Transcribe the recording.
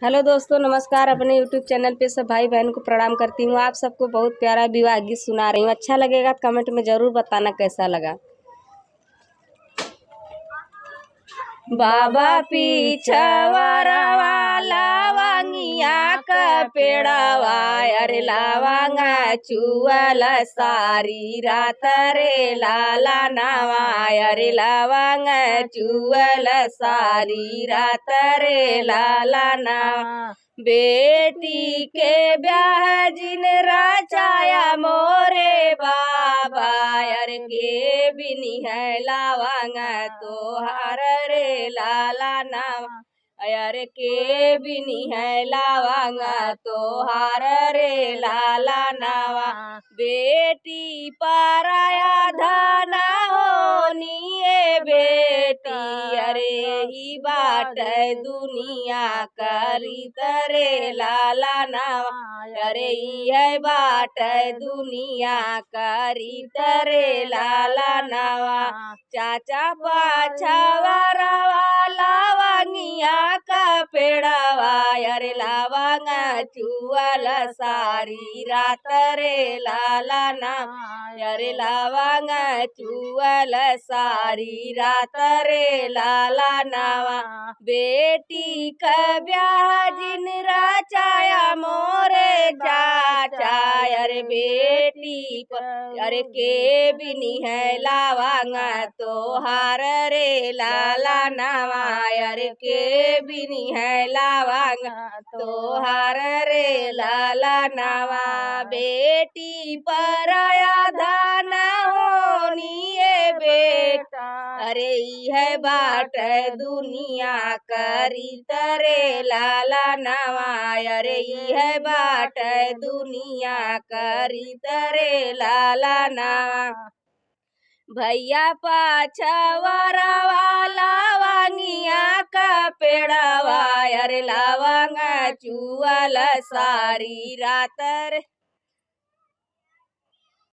Hello दोस्तों, नमस्कार। अपने यूट्यूब चैनल पे सब भाई बहन को प्रणाम करती हूँ। आप सबको बहुत प्यारा विवाह गीत सुना रही हूँ। अच्छा लगेगा कमेंट में ज़रूर बताना कैसा लगा। बाबा पीछवारवा लवंगिया का पेड़वा, अरे लवंगा चुअल सारी रात रे लाला नवा, अरे लवंगा चुअल सारी रात रे लाला नवा। बेटी के ब्याह जिन रचाया मोरे बाबा, यार के बिनी है लावांगा तोहार रे लाला नावा, यार के बिनी है लावांगा तोहार रे लाला नावा। बेटी पराया धना होनिए बेटी, अरे ही बाट दुनिया करी तरे लाला नावा, अरे है बाट दुनिया करी तरे लाला नावा। चाचा पाछवारवा लवंगिया का पेड़वा, अरे लवंगा चुअल सारी रात रे लाला नावा, अरे लवंगा चुअल सारी रात रे लाला नावा। बेटी का ब्याह जिन रचाया मोरे चाचा, अरे बेटी अरे के बिनी है लावांगा तोहार रे लाला नावा, अरे के बिनी है लावांगा तोहार रे लाला नावा। बेटी पराया धन होनिए बेटा, अरे है बाट दुनिया करी तरे लाला नवा, अरे है बाट दुनिया करी तरे लाला नवा। भैया पाछवारवा लवंगिया का पेड़वा, अरे लवंगा चुअल सारी रात रे